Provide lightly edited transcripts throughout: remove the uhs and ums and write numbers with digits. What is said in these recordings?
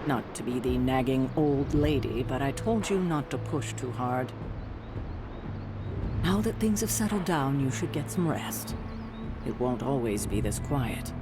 Not to be the nagging old lady, but I told you not to push too hard. Now that things have settled down, you should get some rest. It won't always be this quiet.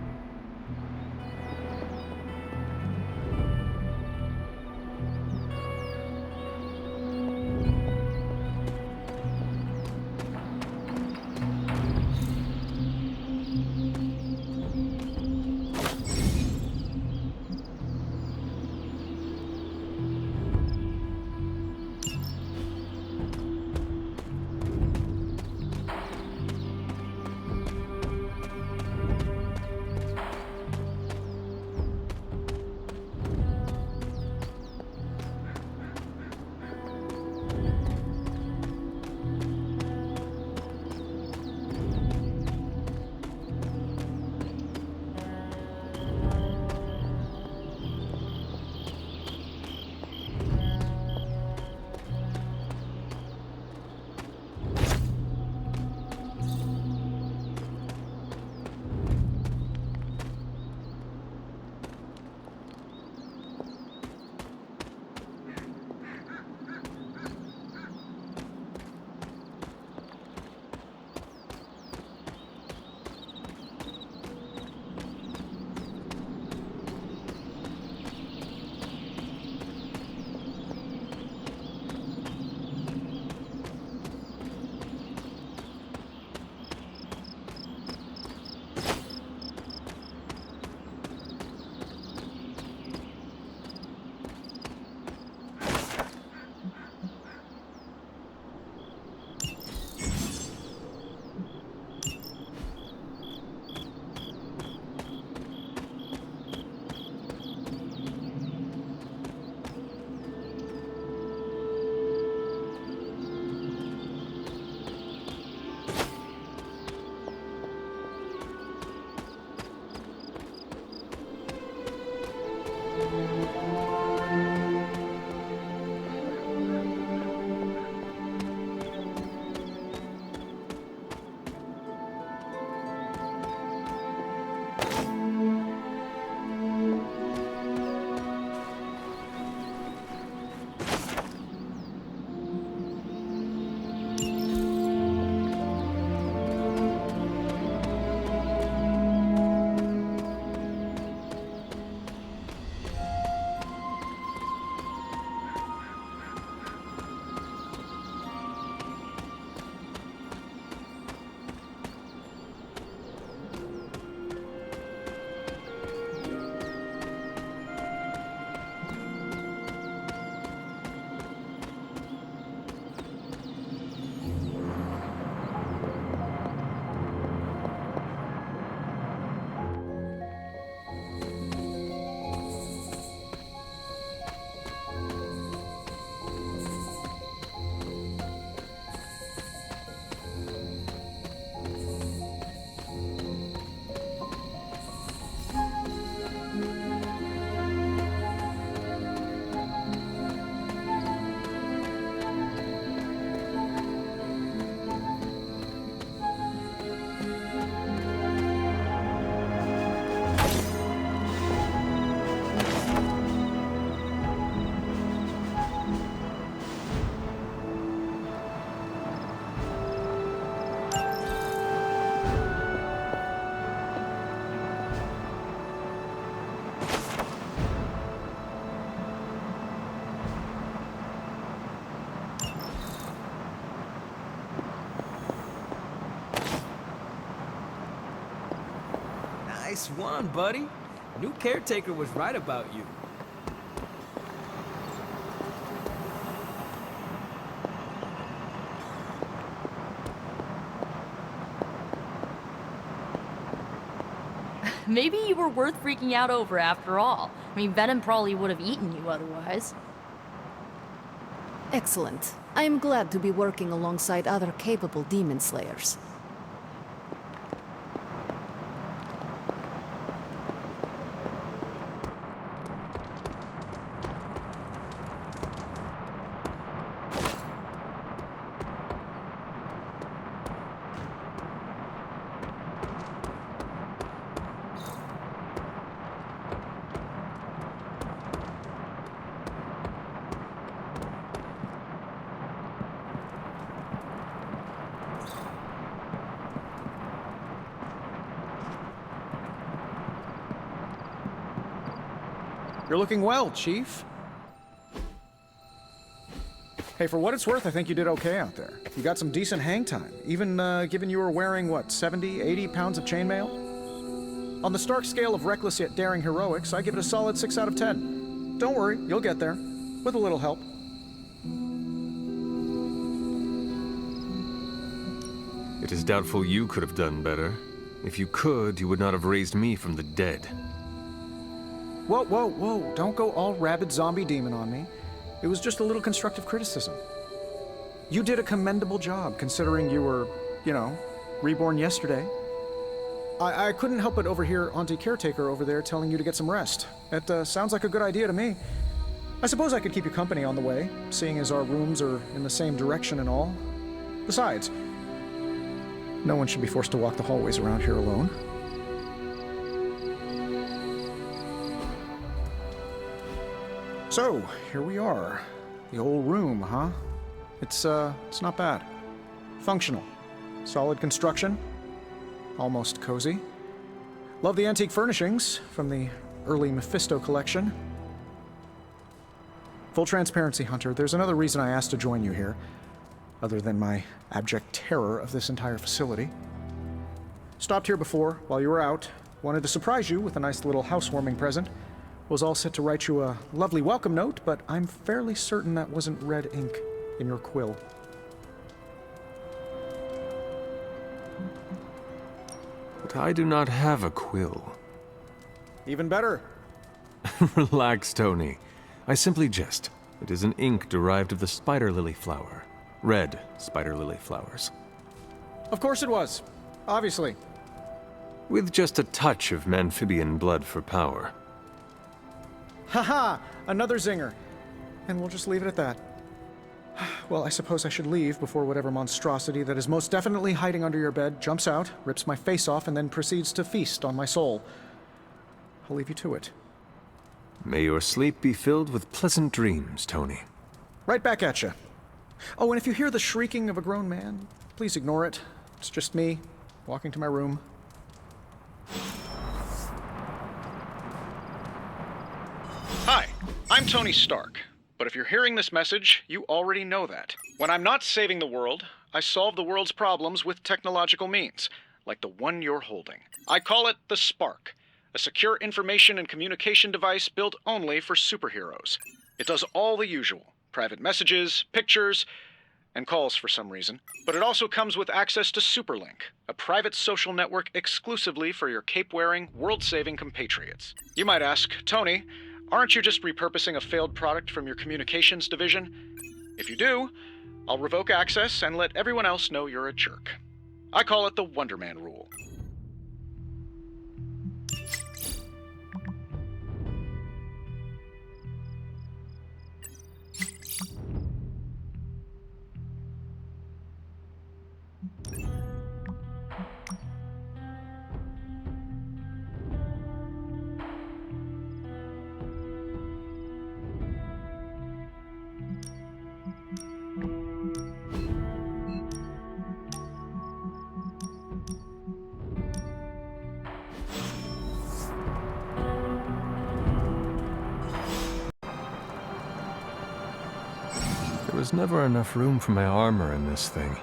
Nice one, buddy. New caretaker was right about you. Maybe you were worth freaking out over after all. I mean, Venom probably would have eaten you otherwise. Excellent. I am glad to be working alongside other capable demon slayers. You're looking well, Chief. Hey, for what it's worth, I think you did okay out there. You got some decent hang time, even given you were wearing, what, 70, 80 pounds of chainmail? On the Stark scale of reckless yet daring heroics, I give it a solid 6 out of 10. Don't worry, you'll get there. With a little help. It is doubtful you could have done better. If you could, you would not have raised me from the dead. Whoa, whoa, whoa. Don't go all rabid zombie demon on me. It was just a little constructive criticism. You did a commendable job, considering you were, reborn yesterday. I couldn't help but overhear Auntie Caretaker over there telling you to get some rest. It sounds like a good idea to me. I suppose I could keep you company on the way, seeing as our rooms are in the same direction and all. Besides, no one should be forced to walk the hallways around here alone. So, here we are. The old room, huh? It's not bad. Functional. Solid construction. Almost cozy. Love the antique furnishings from the early Mephisto collection. Full transparency, Hunter, there's another reason I asked to join you here, other than my abject terror of this entire facility. Stopped here before, while you were out. Wanted to surprise you with a nice little housewarming present. Was all set to write you a lovely welcome note, but I'm fairly certain that wasn't red ink in your quill. But I do not have a quill. Even better. Relax, Tony. I simply jest. It is an ink derived of the spider lily flower. Red spider lily flowers. Of course it was. Obviously. With just a touch of amphibian blood for power. Haha! Another zinger. And we'll just leave it at that. Well, I suppose I should leave before whatever monstrosity that is most definitely hiding under your bed jumps out, rips my face off, and then proceeds to feast on my soul. I'll leave you to it. May your sleep be filled with pleasant dreams, Tony. Right back at you. Oh, and if you hear the shrieking of a grown man, please ignore it. It's just me, walking to my room. Hi, I'm Tony Stark. But if you're hearing this message, you already know that. When I'm not saving the world, I solve the world's problems with technological means, like the one you're holding. I call it the Spark, a secure information and communication device built only for superheroes. It does all the usual, private messages, pictures, and calls for some reason. But it also comes with access to Superlink, a private social network exclusively for your cape-wearing, world-saving compatriots. You might ask, Tony, aren't you just repurposing a failed product from your communications division? If you do, I'll revoke access and let everyone else know you're a jerk. I call it the Wonder Man rule. There was never enough room for my armor in this thing.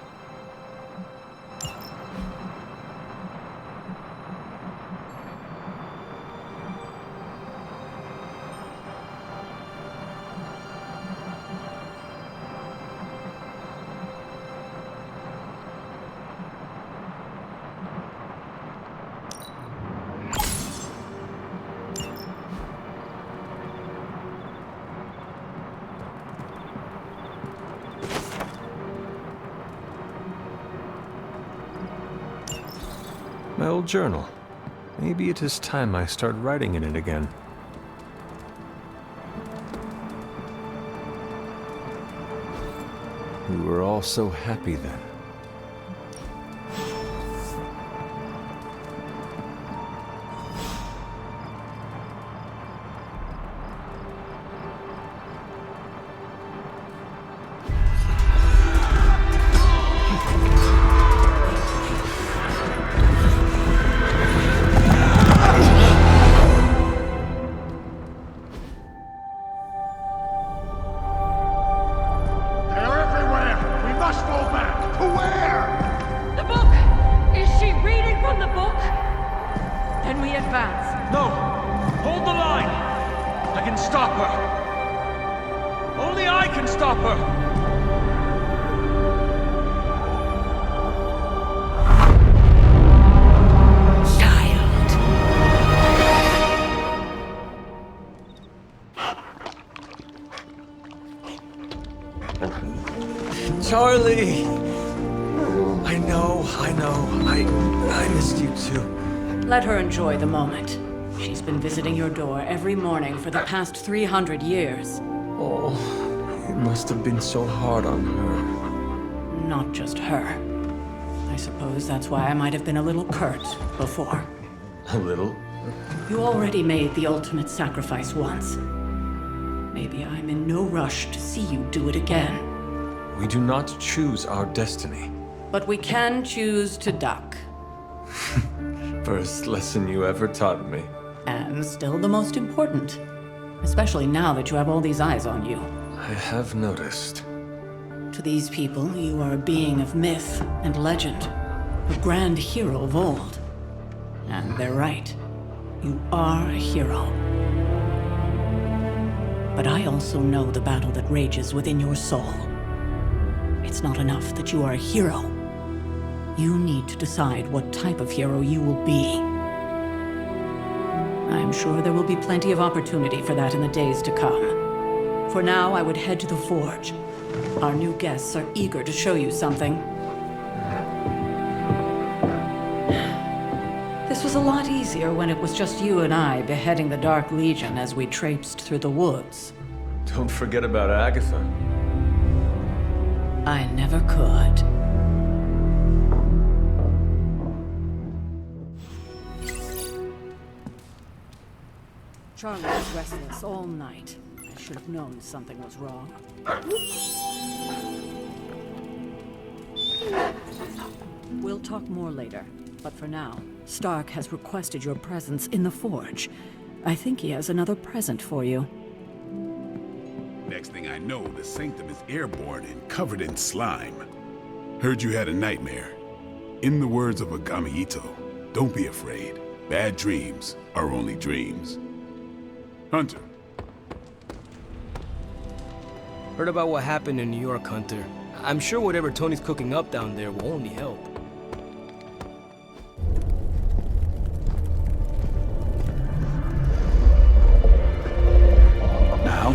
My old journal. Maybe it is time I start writing in it again. We were all so happy then. stop her! Only I can stop her! Charlie! I know. I missed you too. Let her enjoy the moment. She's been visiting your door every morning for the past 300 years. Oh, it must have been so hard on her. Not just her. I suppose that's why I might have been a little curt before. A little? You already made the ultimate sacrifice once. Maybe I'm in no rush to see you do it again. We do not choose our destiny. But we can choose to duck. First lesson you ever taught me. And still the most important. Especially now that you have all these eyes on you. I have noticed. To these people, you are a being of myth and legend. A grand hero of old. And they're right. You are a hero. But I also know the battle that rages within your soul. It's not enough that you are a hero. You need to decide what type of hero you will be. I'm sure there will be plenty of opportunity for that in the days to come. For now, I would head to the Forge. Our new guests are eager to show you something. This was a lot easier when it was just you and I beheading the Dark Legion as we traipsed through the woods. Don't forget about Agatha. I never could. Charlie was restless all night. I should have known something was wrong. We'll talk more later, but for now, Stark has requested your presence in the Forge. I think he has another present for you. Next thing I know, the sanctum is airborne and covered in slime. Heard you had a nightmare. In the words of Agami Ito, don't be afraid. Bad dreams are only dreams. Hunter. Heard about what happened in New York, Hunter. I'm sure whatever Tony's cooking up down there will only help. Now?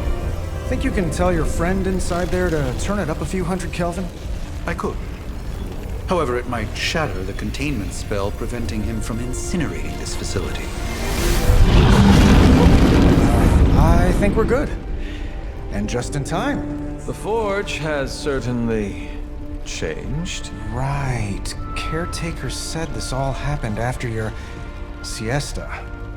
Think you can tell your friend inside there to turn it up a few hundred Kelvin? I could. However, it might shatter the containment spell preventing him from incinerating this facility. I think we're good. And just in time. The Forge has certainly changed. Right. Caretaker said this all happened after your siesta.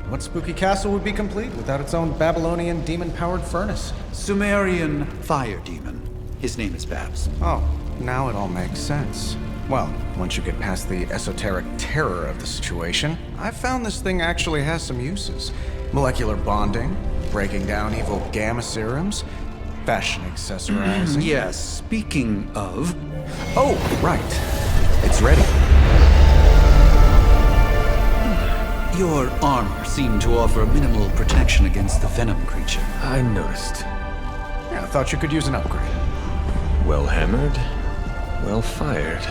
What spooky castle would be complete without its own Babylonian demon-powered furnace? Sumerian fire demon. His name is Babs. Oh, now it all makes sense. Well, once you get past the esoteric terror of the situation, I've found this thing actually has some uses. Molecular bonding, breaking down evil gamma serums, fashion accessorizing. Yes, speaking of... Oh, right. It's ready. Your armor seemed to offer minimal protection against the venom creature. I noticed. Yeah, I thought you could use an upgrade. Well hammered, well fired.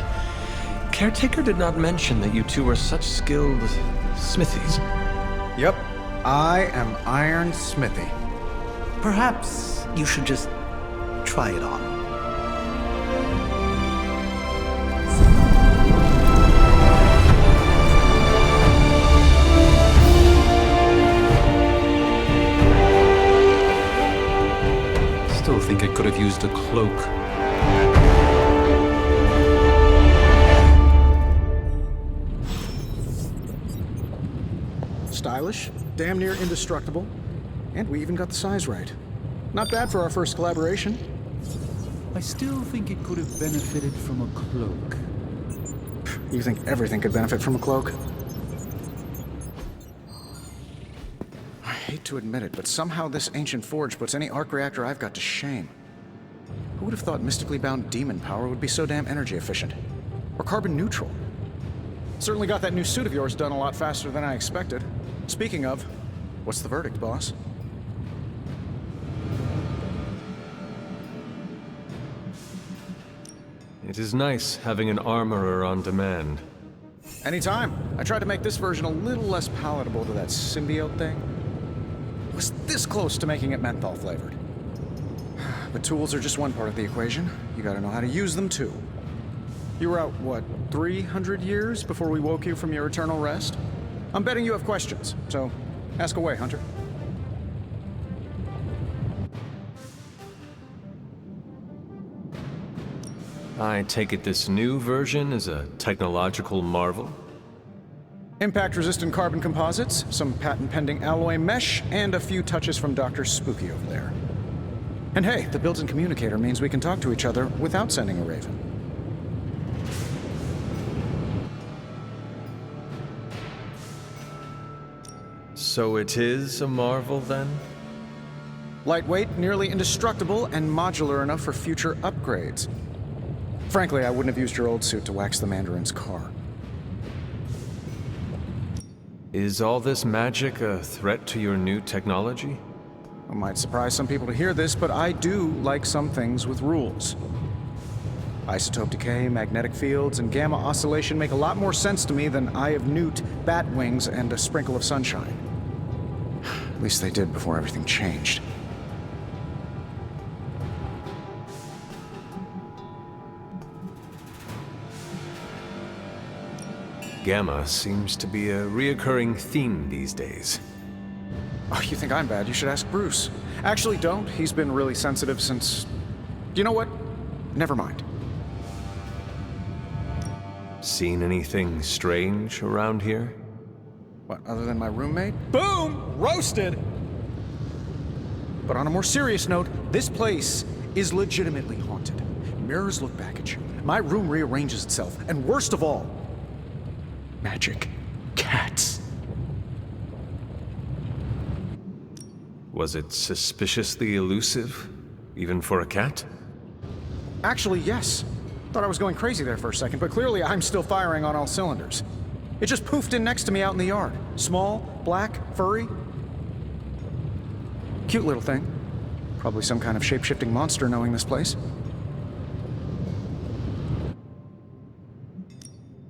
Caretaker did not mention that you two were such skilled smithies. Yep, I am Iron Smithy. Perhaps you should just try it on. Still think I could have used a cloak. Stylish, damn near indestructible, and we even got the size right. Not bad for our first collaboration. I still think it could have benefited from a cloak. You think everything could benefit from a cloak? I hate to admit it, but somehow this ancient forge puts any arc reactor I've got to shame. Who would have thought mystically bound demon power would be so damn energy efficient? Or carbon neutral? Certainly got that new suit of yours done a lot faster than I expected. Speaking of, what's the verdict, boss? It is nice having an armorer on demand. Anytime. I tried to make this version a little less palatable to that symbiote thing. It was this close to making it menthol flavored. But tools are just one part of the equation. You gotta know how to use them too. You were out, what, 300 years before we woke you from your eternal rest? I'm betting you have questions, so ask away, Hunter. I take it this new version is a technological marvel? Impact-resistant carbon composites, some patent-pending alloy mesh, and a few touches from Dr. Spooky over there. And hey, the built-in communicator means we can talk to each other without sending a raven. So it is a marvel, then? Lightweight, nearly indestructible, and modular enough for future upgrades. Frankly, I wouldn't have used your old suit to wax the Mandarin's car. Is all this magic a threat to your new technology? It might surprise some people to hear this, but I do like some things with rules. Isotope decay, magnetic fields, and gamma oscillation make a lot more sense to me than Eye of Newt, bat wings, and a sprinkle of sunshine. At least they did before everything changed. Gamma seems to be a reoccurring theme these days. Oh, you think I'm bad? You should ask Bruce. Actually, don't. He's been really sensitive since... You know what? Never mind. Seen anything strange around here? What, other than my roommate? Boom! Roasted! But on a more serious note, this place is legitimately haunted. Mirrors look back at you. My room rearranges itself. And worst of all, magic cats. Was it suspiciously elusive, even for a cat? Actually, yes. Thought I was going crazy there for a second, but clearly I'm still firing on all cylinders. It just poofed in next to me out in the yard. Small, black, furry. Cute little thing. Probably some kind of shape-shifting monster knowing this place.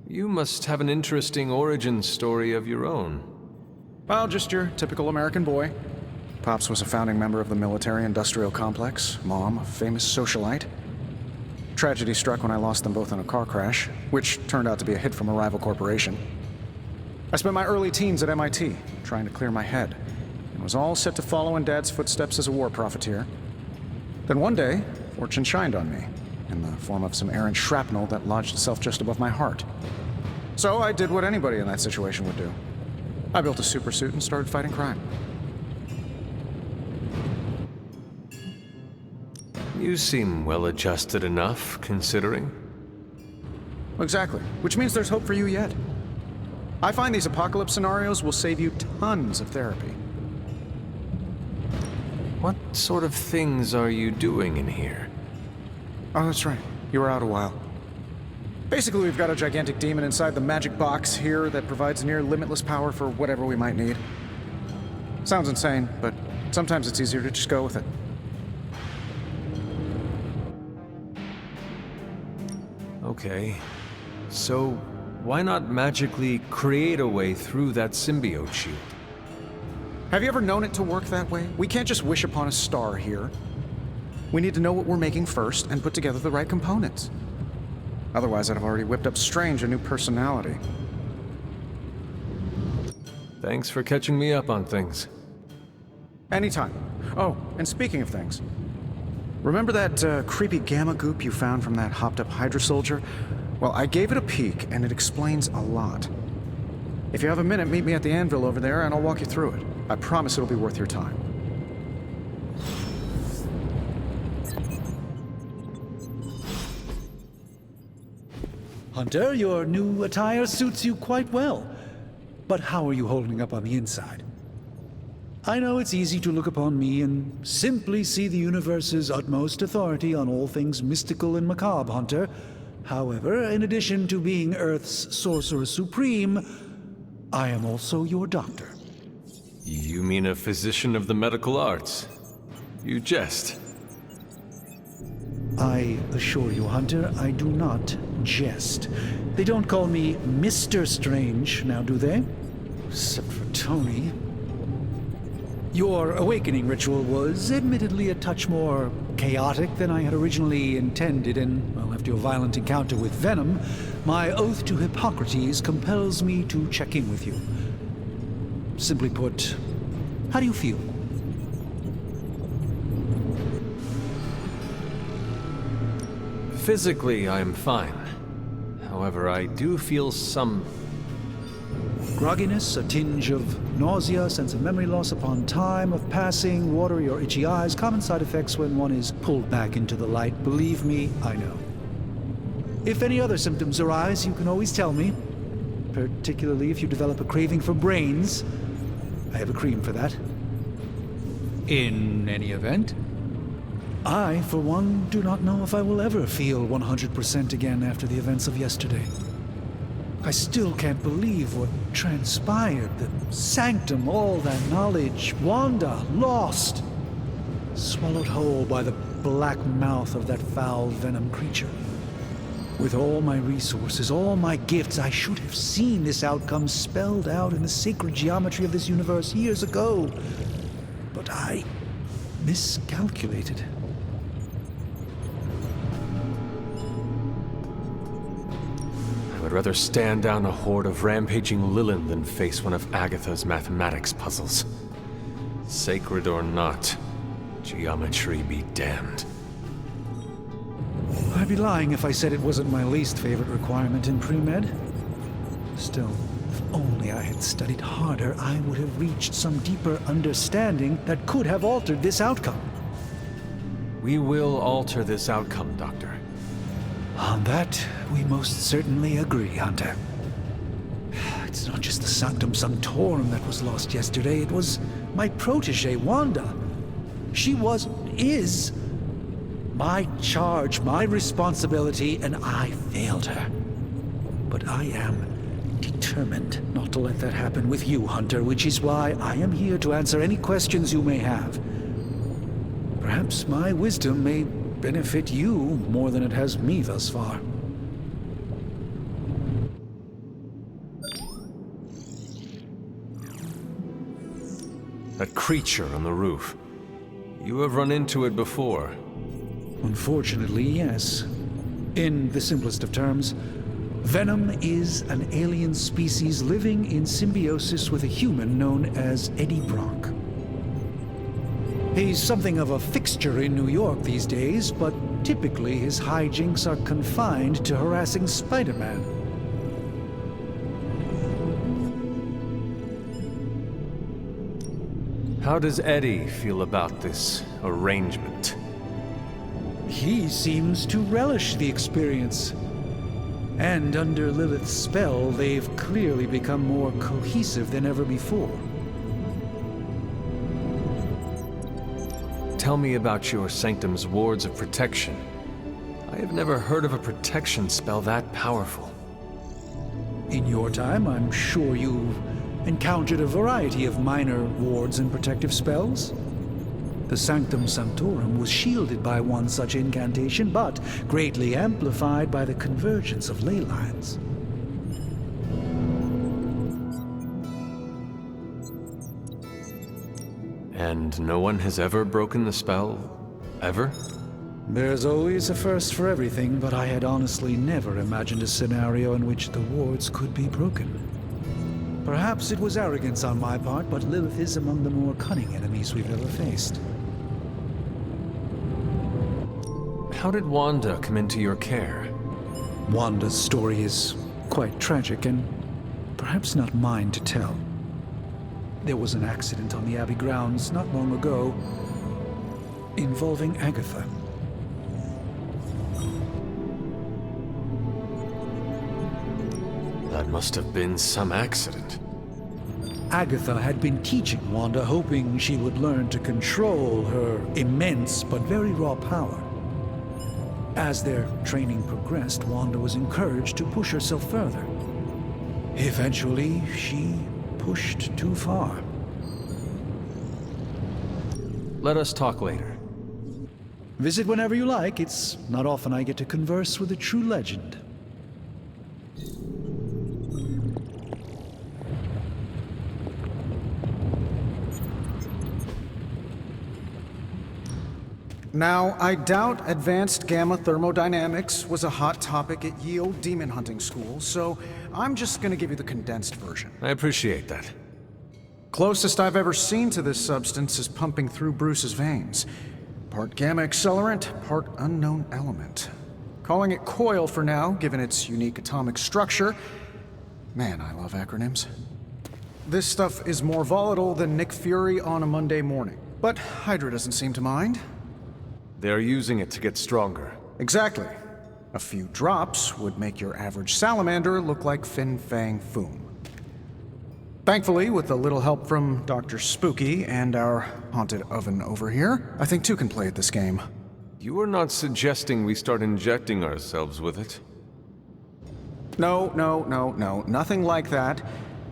You must have an interesting origin story of your own. Well, just your typical American boy. Pops was a founding member of the military-industrial complex. Mom, a famous socialite. Tragedy struck when I lost them both in a car crash, which turned out to be a hit from a rival corporation. I spent my early teens at MIT, trying to clear my head, and was all set to follow in Dad's footsteps as a war profiteer. Then one day, fortune shined on me, in the form of some errant shrapnel that lodged itself just above my heart. So I did what anybody in that situation would do. I built a supersuit and started fighting crime. You seem well-adjusted enough, considering. Exactly, which means there's hope for you yet. I find these apocalypse scenarios will save you tons of therapy. What sort of things are you doing in here? Oh, that's right. You were out a while. Basically, we've got a gigantic demon inside the magic box here that provides near limitless power for whatever we might need. Sounds insane, but sometimes it's easier to just go with it. Okay. So, why not magically create a way through that symbiote shield? Have you ever known it to work that way? We can't just wish upon a star here. We need to know what we're making first and put together the right components. Otherwise, I'd have already whipped up Strange a new personality. Thanks for catching me up on things. Anytime. Oh, and speaking of things, remember that creepy gamma goop you found from that hopped-up Hydra soldier? Well, I gave it a peek, and it explains a lot. If you have a minute, meet me at the anvil over there, and I'll walk you through it. I promise it'll be worth your time. Hunter, your new attire suits you quite well. But how are you holding up on the inside? I know it's easy to look upon me and simply see the universe's utmost authority on all things mystical and macabre, Hunter. However, in addition to being Earth's sorcerer supreme, I am also your doctor. You mean a physician of the medical arts? You jest. I assure you, Hunter, I do not jest. They don't call me Mr. Strange now, do they? Except for Tony. Your awakening ritual was admittedly a touch more chaotic than I had originally intended, and, well, after your violent encounter with Venom, my oath to Hippocrates compels me to check in with you. Simply put, how do you feel? Physically, I am fine. However, I do feel some... grogginess, a tinge of nausea, sense of memory loss upon time of passing, watery or itchy eyes, common side effects when one is pulled back into the light. Believe me, I know. If any other symptoms arise, you can always tell me, particularly if you develop a craving for brains. I have a cream for that. In any event, I, for one, do not know if I will ever feel 100% again after the events of yesterday. I still can't believe what transpired. The sanctum, all that knowledge, Wanda, lost. Swallowed whole by the black mouth of that foul Venom creature. With all my resources, all my gifts, I should have seen this outcome spelled out in the sacred geometry of this universe years ago. But I miscalculated. I'd rather stand down a horde of rampaging Lilin than face one of Agatha's mathematics puzzles. Sacred or not, geometry be damned. I'd be lying if I said it wasn't my least favorite requirement in pre-med. Still, if only I had studied harder, I would have reached some deeper understanding that could have altered this outcome. We will alter this outcome, Doctor. On that, we most certainly agree, Hunter. It's not just the Sanctum Sanctorum that was lost yesterday, it was my protege, Wanda. She is my charge, my responsibility, and I failed her. But I am determined not to let that happen with you, Hunter, which is why I am here to answer any questions you may have. Perhaps my wisdom may benefit you more than it has me thus far. That creature on the roof. You have run into it before. Unfortunately, yes. In the simplest of terms, Venom is an alien species living in symbiosis with a human known as Eddie Brock. He's something of a fixture in New York these days, but typically his hijinks are confined to harassing Spider-Man. How does Eddie feel about this arrangement? He seems to relish the experience. And under Lilith's spell, they've clearly become more cohesive than ever before. Tell me about your Sanctum's wards of protection. I have never heard of a protection spell that powerful. In your time, I'm sure you've encountered a variety of minor wards and protective spells. The Sanctum Sanctorum was shielded by one such incantation, but greatly amplified by the convergence of ley lines. And no one has ever broken the spell? Ever? There's always a first for everything, but I had honestly never imagined a scenario in which the wards could be broken. Perhaps it was arrogance on my part, but Lilith is among the more cunning enemies we've ever faced. How did Wanda come into your care? Wanda's story is quite tragic and perhaps not mine to tell. There was an accident on the Abbey grounds not long ago involving Agatha. That must have been some accident. Agatha had been teaching Wanda, hoping she would learn to control her immense but very raw power. As their training progressed, Wanda was encouraged to push herself further. Eventually, she pushed too far. Let us talk later. Visit whenever you like. It's not often I get to converse with a true legend. Now, I doubt advanced gamma thermodynamics was a hot topic at Ye Olde Demon Hunting School, so I'm just gonna give you the condensed version. I appreciate that. Closest I've ever seen to this substance is pumping through Bruce's veins. Part gamma accelerant, part unknown element. Calling it coil for now, given its unique atomic structure. Man, I love acronyms. This stuff is more volatile than Nick Fury on a Monday morning, but Hydra doesn't seem to mind. They're using it to get stronger. Exactly. A few drops would make your average salamander look like Fin Fang Foom. Thankfully, with a little help from Dr. Spooky and our haunted oven over here, I think two can play at this game. You are not suggesting we start injecting ourselves with it? No, nothing like that.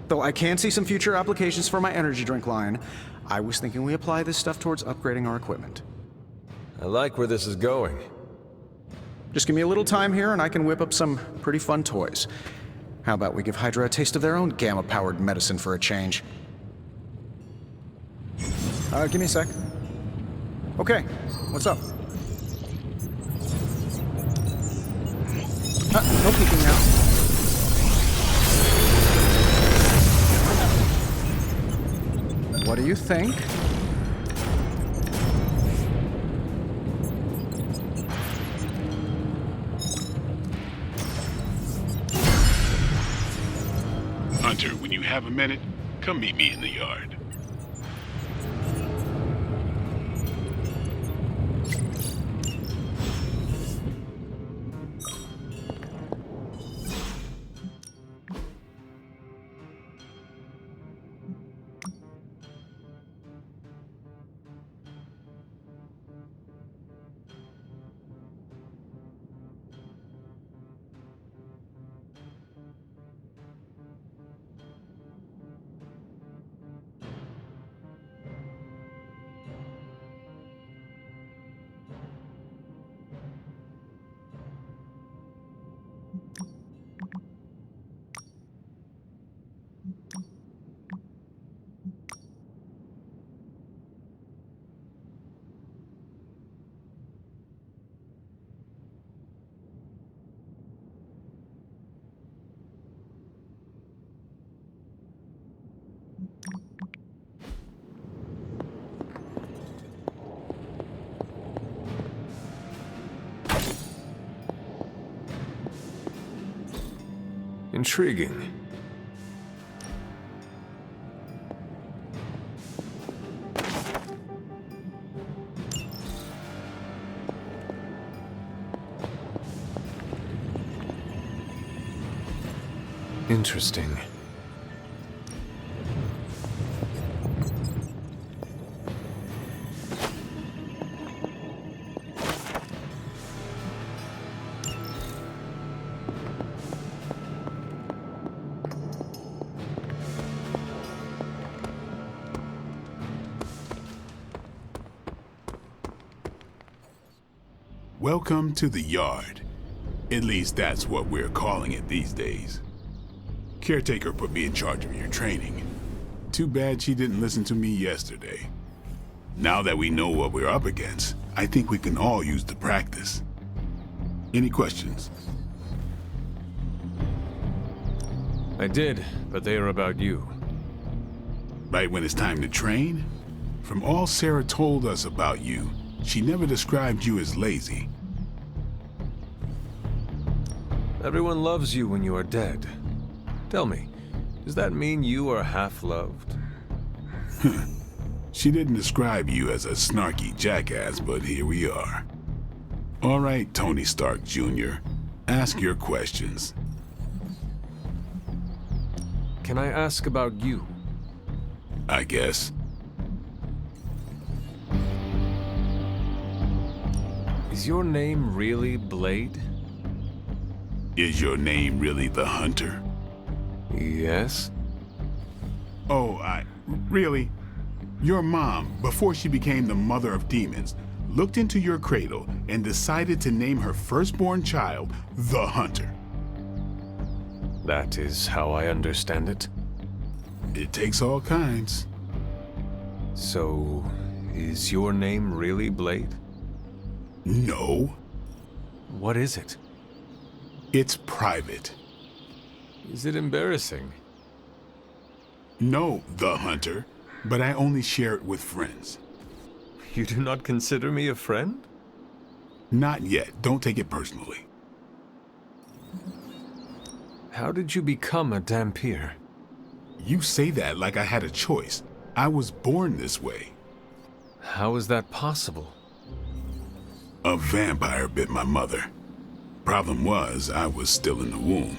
Though I can see some future applications for my energy drink line. I was thinking we apply this stuff towards upgrading our equipment. I like where this is going. Just give me a little time here and I can whip up some pretty fun toys. How about we give Hydra a taste of their own gamma-powered medicine for a change? Give me a sec. Okay, what's up? No peeking now. What do you think? Hunter, when you have a minute, come meet me in the yard. Intriguing. Interesting. Welcome to the yard. At least that's what we're calling it these days. Caretaker put me in charge of your training. Too bad she didn't listen to me yesterday. Now that we know what we're up against, I think we can all use the practice. Any questions? I did, but they are about you. Right when it's time to train? From all Sarah told us about you, she never described you as lazy. Everyone loves you when you are dead. Tell me, does that mean you are half-loved? She didn't describe you as a snarky jackass, but here we are. All right, Tony Stark Jr., ask your questions. Can I ask about you? I guess. Is your name really Blade? Is your name really the Hunter? Yes. Oh, really? Your mom, before she became the mother of demons, looked into your cradle, and decided to name her firstborn child the Hunter. That is how I understand it. It takes all kinds. So, is your name really Blade? No. What is it? It's private. Is it embarrassing? No, the Hunter, but I only share it with friends. You do not consider me a friend? Not yet. Don't take it personally. How did you become a Dhampir? You say that like I had a choice. I was born this way. How is that possible? A vampire bit my mother. Problem was, I was still in the womb.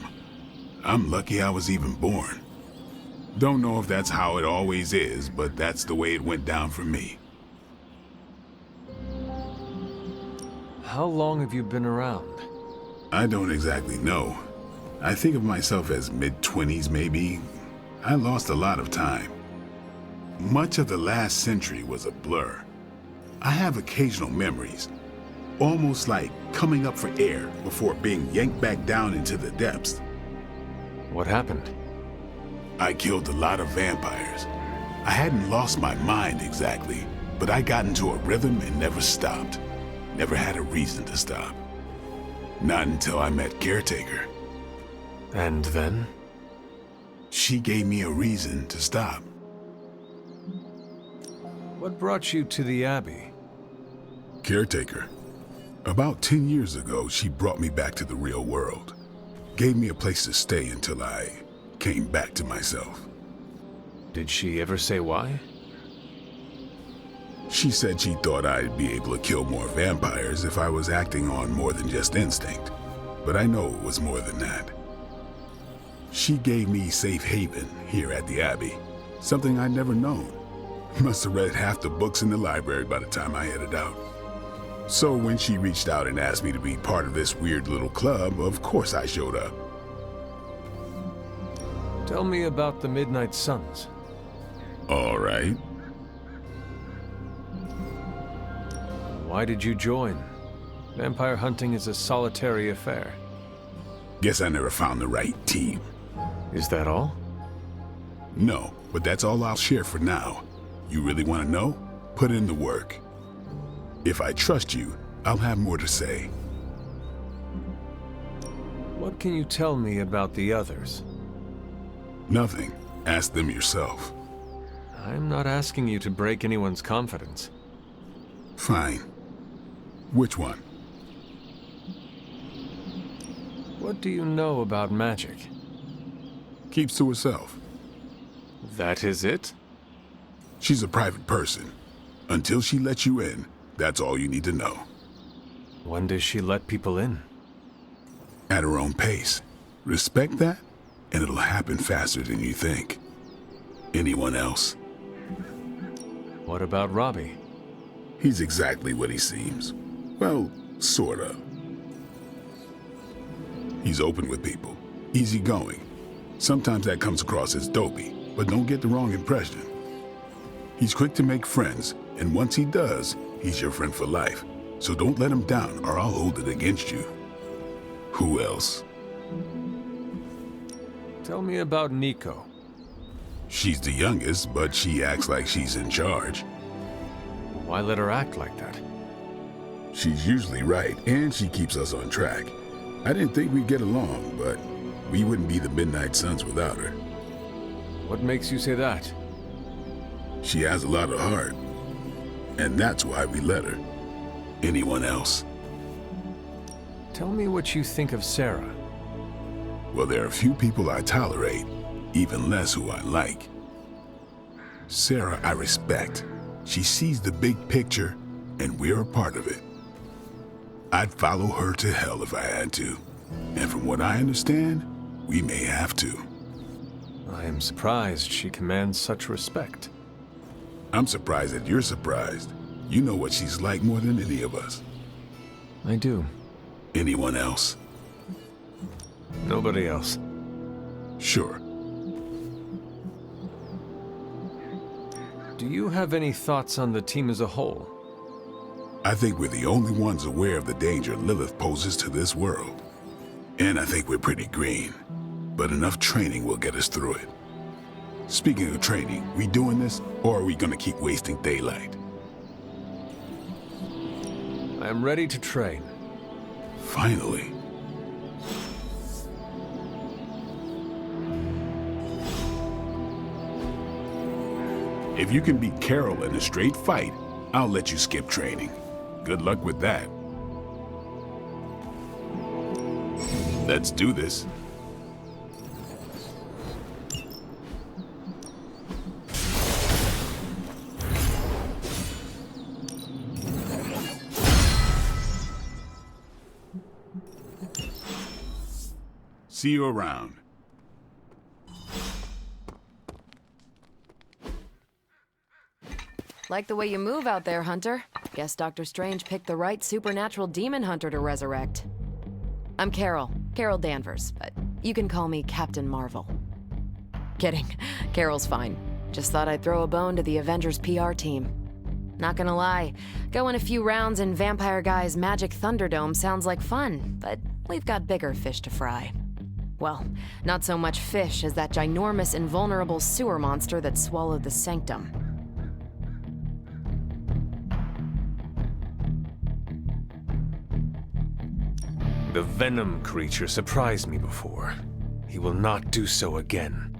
I'm lucky I was even born. Don't know if that's how it always is, but that's the way it went down for me. How long have you been around? I don't exactly know. I think of myself as mid-20s maybe. I lost a lot of time. Much of the last century was a blur. I have occasional memories, almost like coming up for air before being yanked back down into the depths. What happened? I killed a lot of vampires. I hadn't lost my mind exactly, but I got into a rhythm and never stopped. Never had a reason to stop. Not until I met Caretaker. And then? She gave me a reason to stop. What brought you to the Abbey? Caretaker. About 10 years ago, she brought me back to the real world. Gave me a place to stay until I came back to myself. Did she ever say why? She said she thought I'd be able to kill more vampires if I was acting on more than just instinct. But I know it was more than that. She gave me safe haven here at the Abbey. Something I'd never known. Must have read half the books in the library by the time I headed out. So when she reached out and asked me to be part of this weird little club, of course I showed up. Tell me about the Midnight Suns. All right. Why did you join? Vampire hunting is a solitary affair. Guess I never found the right team. Is that all? No, but that's all I'll share for now. You really want to know? Put in the work. If I trust you, I'll have more to say. What can you tell me about the others? Nothing. Ask them yourself. I'm not asking you to break anyone's confidence. Fine. Which one? What do you know about magic? Keeps to herself. That is it? She's a private person. Until she lets you in, that's all you need to know. When does she let people in? At her own pace. Respect that, and it'll happen faster than you think. Anyone else? What about Robbie? He's exactly what he seems. Well, sorta. He's open with people, easygoing. Sometimes that comes across as dopey, but don't get the wrong impression. He's quick to make friends, and once he does, he's your friend for life. So don't let him down, or I'll hold it against you. Who else? Tell me about Nico. She's the youngest, but she acts like she's in charge. Why let her act like that? She's usually right, and she keeps us on track. I didn't think we'd get along, but we wouldn't be the Midnight Suns without her. What makes you say that? She has a lot of heart, and that's why we let her. Anyone else? Tell me what you think of Sarah. Well, there are a few people I tolerate, even less who I like. Sarah I respect. She sees the big picture, and we're a part of it. I'd follow her to hell if I had to. And from what I understand, we may have to. I am surprised she commands such respect. I'm surprised that you're surprised. You know what she's like more than any of us. I do. Anyone else? Nobody else. Sure. Do you have any thoughts on the team as a whole? I think we're the only ones aware of the danger Lilith poses to this world. And I think we're pretty green. But enough training will get us through it. Speaking of training, we doing this, or are we gonna keep wasting daylight? I am ready to train. Finally. If you can beat Carol in a straight fight, I'll let you skip training. Good luck with that. Let's do this. See you around. Like the way you move out there, Hunter. Guess Dr. Strange picked the right supernatural demon hunter to resurrect. I'm Carol Danvers, but you can call me Captain Marvel. Kidding, Carol's fine. Just thought I'd throw a bone to the Avengers PR team. Not gonna lie, going a few rounds in Vampire Guy's Magic Thunderdome sounds like fun, but we've got bigger fish to fry. Well, not so much fish as that ginormous invulnerable sewer monster that swallowed the Sanctum. The Venom creature surprised me before. He will not do so again.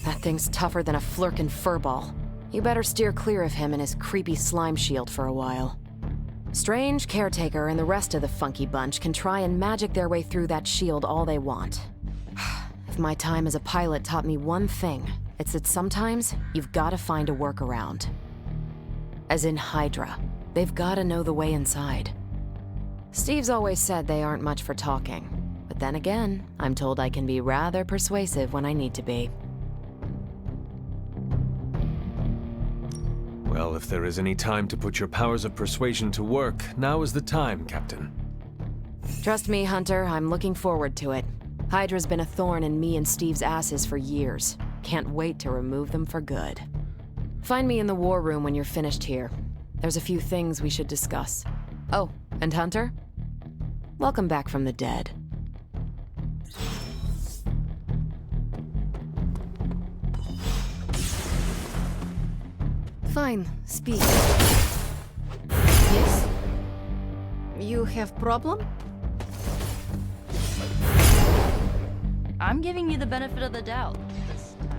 That thing's tougher than a flirkin' furball. You better steer clear of him and his creepy slime shield for a while. Strange, Caretaker, and the rest of the funky bunch can try and magic their way through that shield all they want. If my time as a pilot taught me one thing, it's that sometimes you've gotta find a workaround. As in Hydra, they've gotta know the way inside. Steve's always said they aren't much for talking, but then again, I'm told I can be rather persuasive when I need to be. Well, if there is any time to put your powers of persuasion to work, now is the time, Captain. Trust me, Hunter, I'm looking forward to it. Hydra's been a thorn in me and Steve's asses for years. Can't wait to remove them for good. Find me in the war room when you're finished here. There's a few things we should discuss. Oh, and Hunter? Welcome back from the dead. Fine, speak. Yes? You have problem? I'm giving you the benefit of the doubt this time.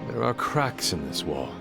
There are cracks in this wall.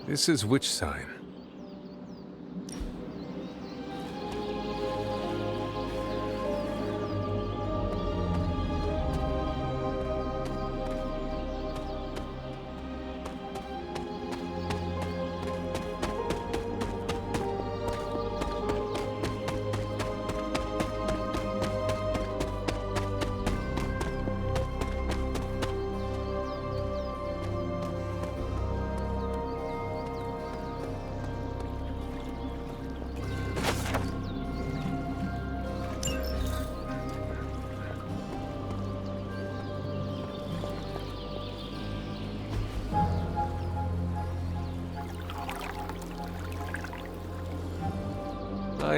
This is which sign?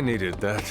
I needed that.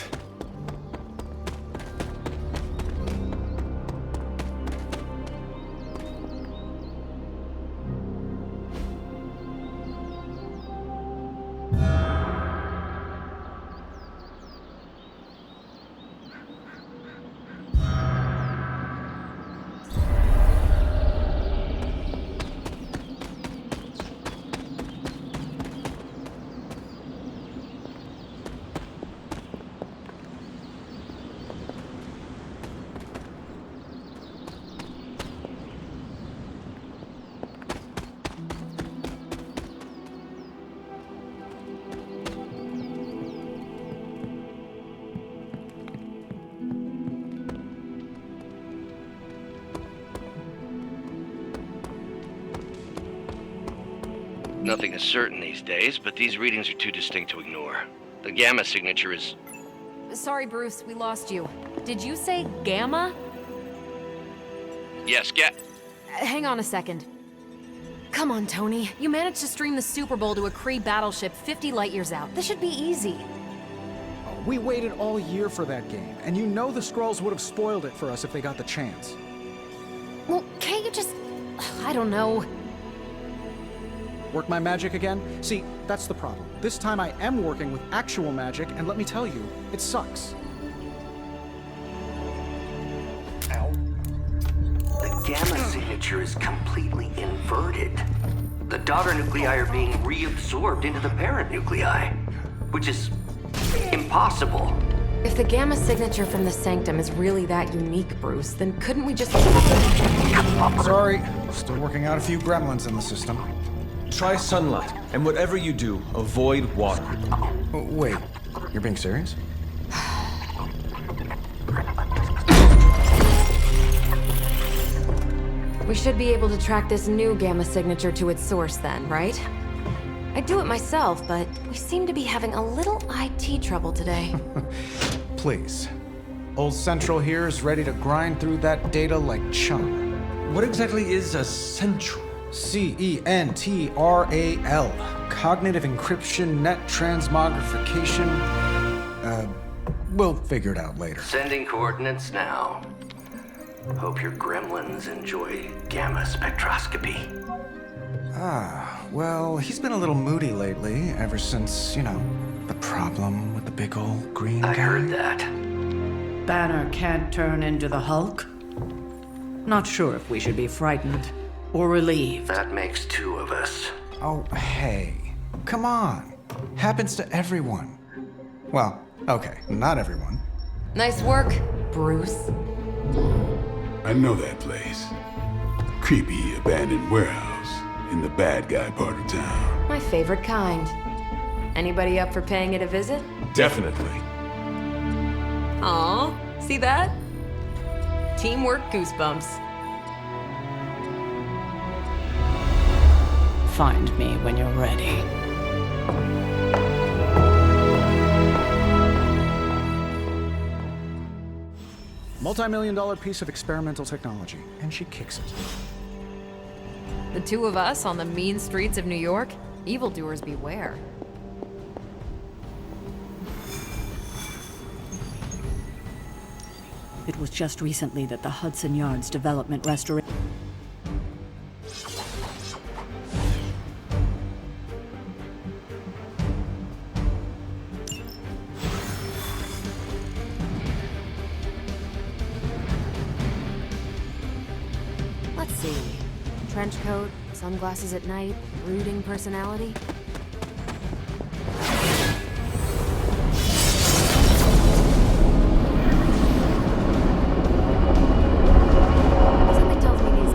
Nothing is certain these days, but these readings are too distinct to ignore. The gamma signature is... Sorry, Bruce, we lost you. Did you say Gamma? Yes, Hang on a second. Come on, Tony. You managed to stream the Super Bowl to a Kree battleship 50 light years out. This should be easy. We waited all year for that game, and you know the Skrulls would have spoiled it for us if they got the chance. Well, can't you just... I don't know. Work my magic again? See, that's the problem. This time I am working with actual magic, and let me tell you, it sucks. Ow. The gamma signature is completely inverted. The daughter nuclei are being reabsorbed into the parent nuclei, which is impossible. If the gamma signature from the Sanctum is really that unique, Bruce, then couldn't we just... Sorry, still working out a few gremlins in the system. Try sunlight, and whatever you do, avoid water. Wait, you're being serious? We should be able to track this new gamma signature to its source then, right? I'd do it myself, but we seem to be having a little IT trouble today. Please. Old Central here is ready to grind through that data like chum. What exactly is a central? CENTRAL. Cognitive encryption, net transmogrification. We'll figure it out later. Sending coordinates now. Hope your gremlins enjoy gamma spectroscopy. Well, he's been a little moody lately, ever since, the problem with the big old green guy. I heard that. Banner can't turn into the Hulk? Not sure if we should be frightened or relieved. That makes two of us. Oh, hey. Come on. Happens to everyone. Well, okay, not everyone. Nice work, Bruce. I know that place. Creepy abandoned warehouse in the bad guy part of town. My favorite kind. Anybody up for paying it a visit? Definitely. Aw, see that? Teamwork goosebumps. Find me when you're ready. Multi-million-dollar piece of experimental technology, and she kicks it. The two of us on the mean streets of New York? Evildoers beware. It was just recently that the Hudson Yards Development Restoration... Let's see. Trench coat, sunglasses at night, brooding personality. Something tells me these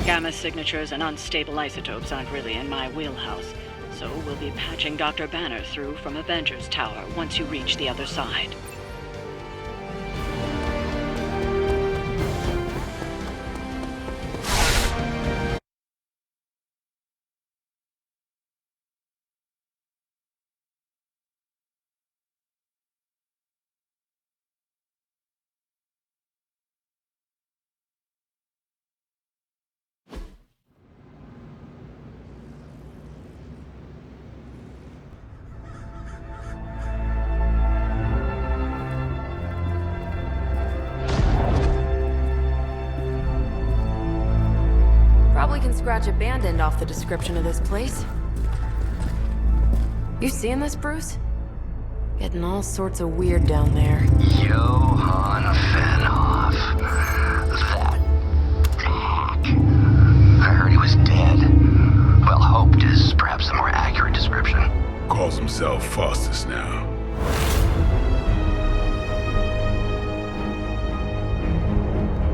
Gamma signatures and unstable isotopes aren't really in my wheelhouse, so we'll be patching Dr. Banner through from Avengers Tower once you reach the other side. Probably can scratch abandoned off the description of this place. You seeing this, Bruce? Getting all sorts of weird down there. Johann Fenhoff. That hack. I heard he was dead. Well, hoped is perhaps the more accurate description. Calls himself Faustus now.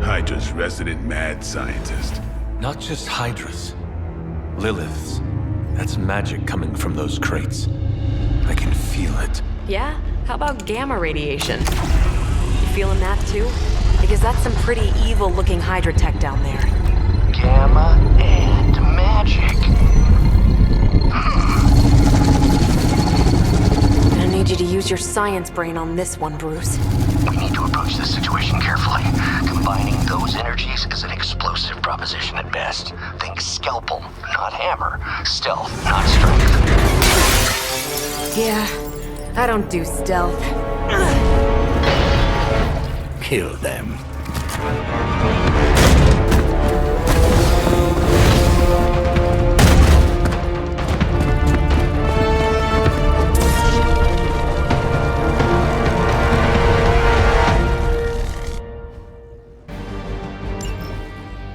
Hydra's resident mad scientist. Not just Hydra's. Lilith's. That's magic coming from those crates. I can feel it. Yeah? How about gamma radiation? You feeling that too? Because that's some pretty evil-looking Hydra tech down there. Gamma and magic. I need you to use your science brain on this one, Bruce. We need to approach this situation carefully. Combining those energies is an explosive proposition at best. Think scalpel, not hammer. Stealth, not strength. Yeah, I don't do stealth. Kill them.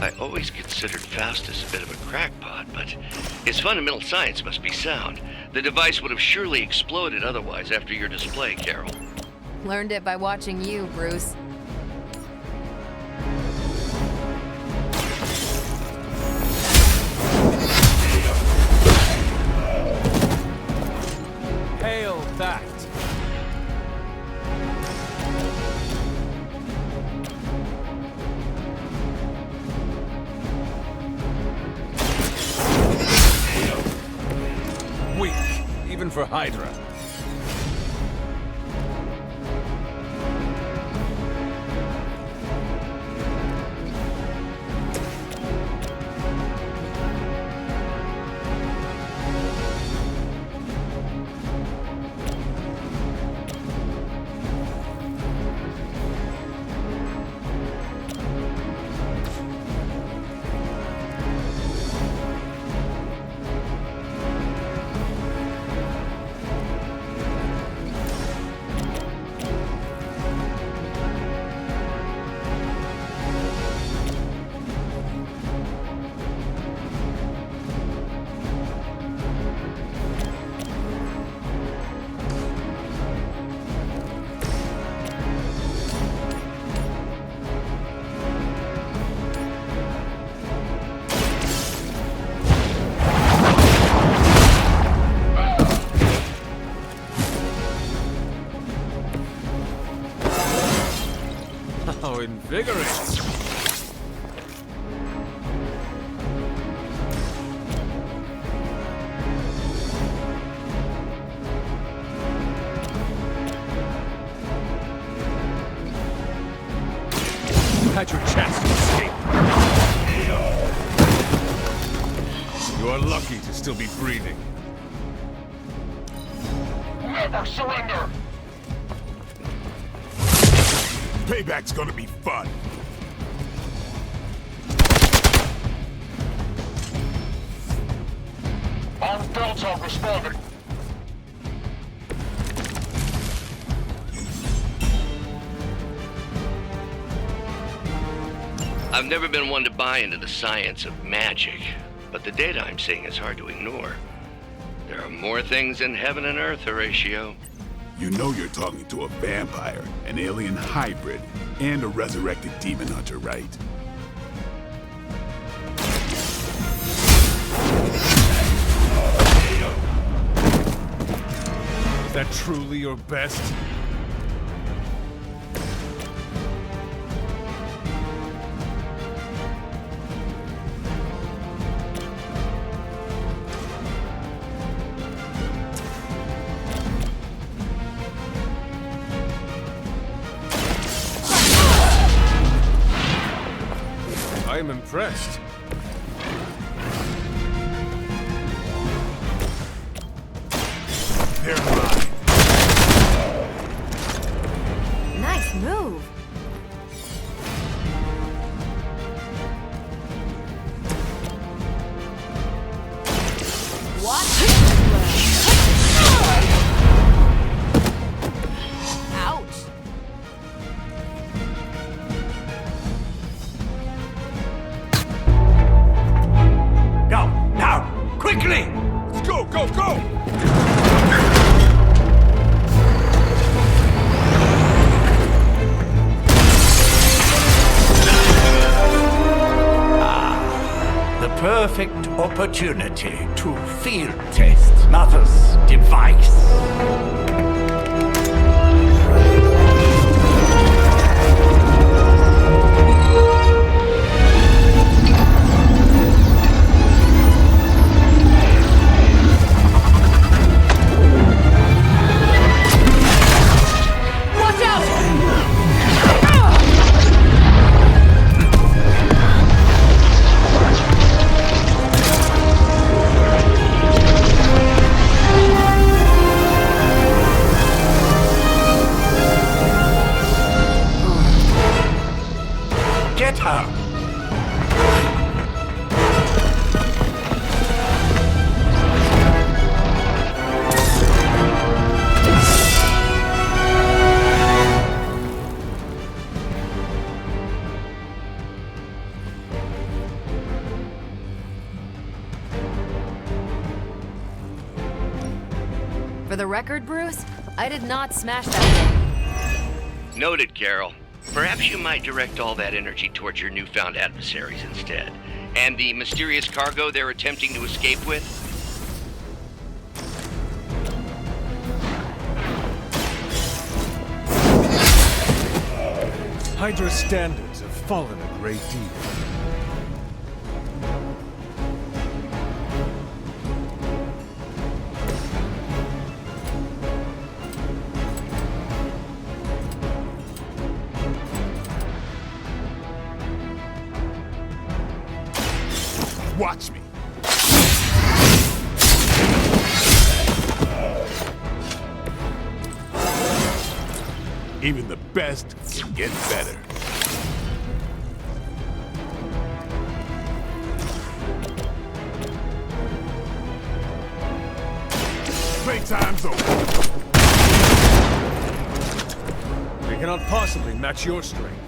I always considered Faustus a bit of a crackpot, but his fundamental science must be sound. The device would have surely exploded otherwise after your display, Carol. Learned it by watching you, Bruce. Hail that! Weak, even for Hydra. How invigorating! You had your chance to escape. You are lucky to still be breathing. Never surrender! Payback's gonna be fun. On Delta responding. I've never been one to buy into the science of magic, but the data I'm seeing is hard to ignore. There are more things in heaven and earth, Horatio. You know you're talking to a vampire, an alien hybrid, and a resurrected demon hunter, right? Is that truly your best? I am impressed. They're mine. Nice move. perfect opportunity to field test Mother's device. Get her! For the record, Bruce, I did not smash that thing. Noted, Carol. Perhaps you might direct all that energy towards your newfound adversaries instead. And the mysterious cargo they're attempting to escape with? Hydra's standards have fallen a great deal. Watch me. Even the best get better. Playtime's over. We cannot possibly match your strength.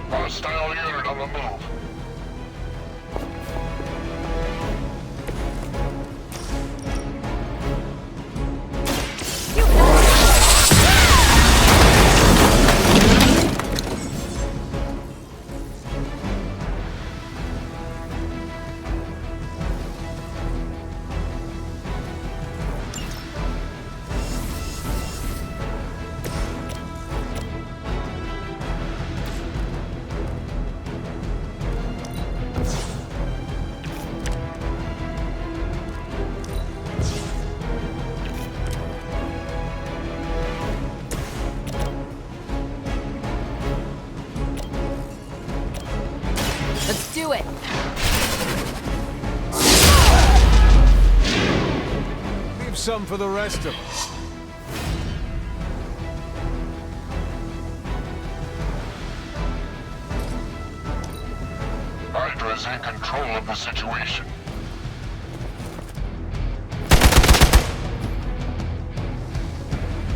Hostile unit on the move. Let's do it! Leave some for the rest of us. Hydra's in control of the situation.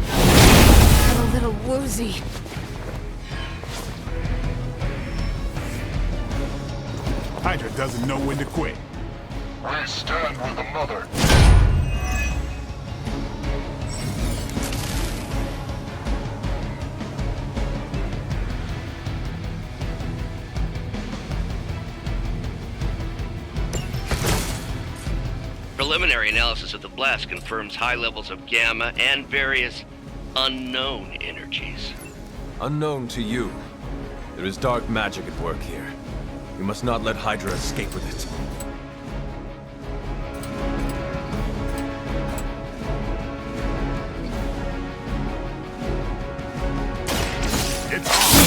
I'm a little woozy. Hydra doesn't know when to quit. We stand with the mother. Preliminary analysis of the blast confirms high levels of gamma and various unknown energies. Unknown to you. There is dark magic at work here. We must not let Hydra escape with it. It's on!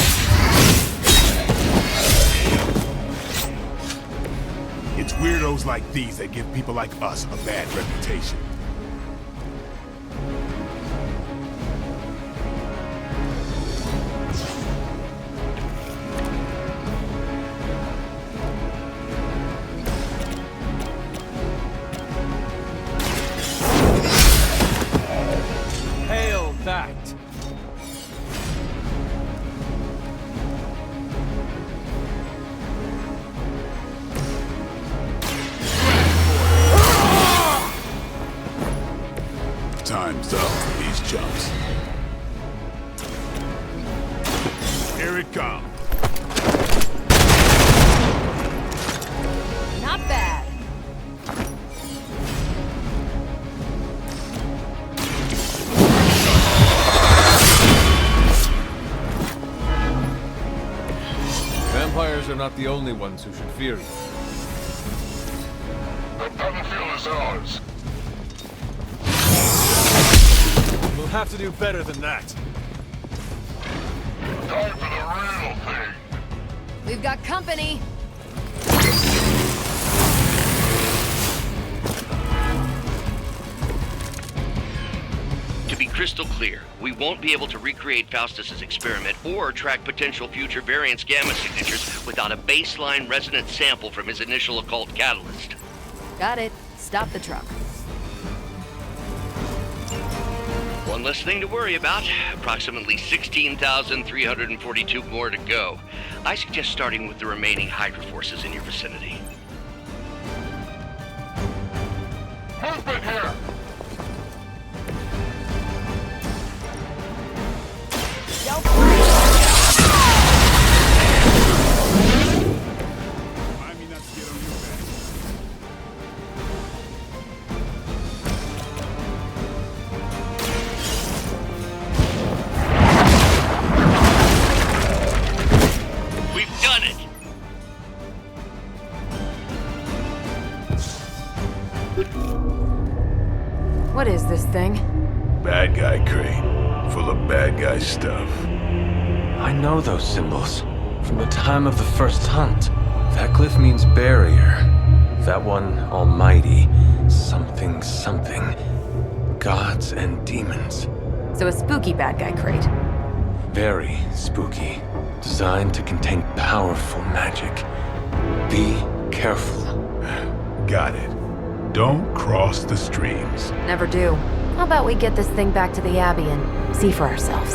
It's weirdos like these that give people like us a bad reputation. Time's up for these chumps. Here it comes. Not bad. Vampires are not the only ones who should fear you. The battlefield is ours. We'll have to do better than that. Time for the real thing. We've got company. To be crystal clear, we won't be able to recreate Faustus's experiment or track potential future variance gamma signatures without a baseline resonance sample from his initial occult catalyst. Got it. Stop the truck. One less thing to worry about. Approximately 16,342 more to go. I suggest starting with the remaining Hydra forces in your vicinity. Movement here. Remind me not to get on your back. We've done it! What is this thing? Bad guy crate. Full of bad guy stuff. I know those symbols. From the time of the first hunt. That glyph means barrier. That one, almighty. Something, something. Gods and demons. So a spooky bad guy crate. Very spooky. Designed to contain powerful magic. Be careful. Got it. Don't cross the streams. Never do. How about we get this thing back to the Abbey and see for ourselves?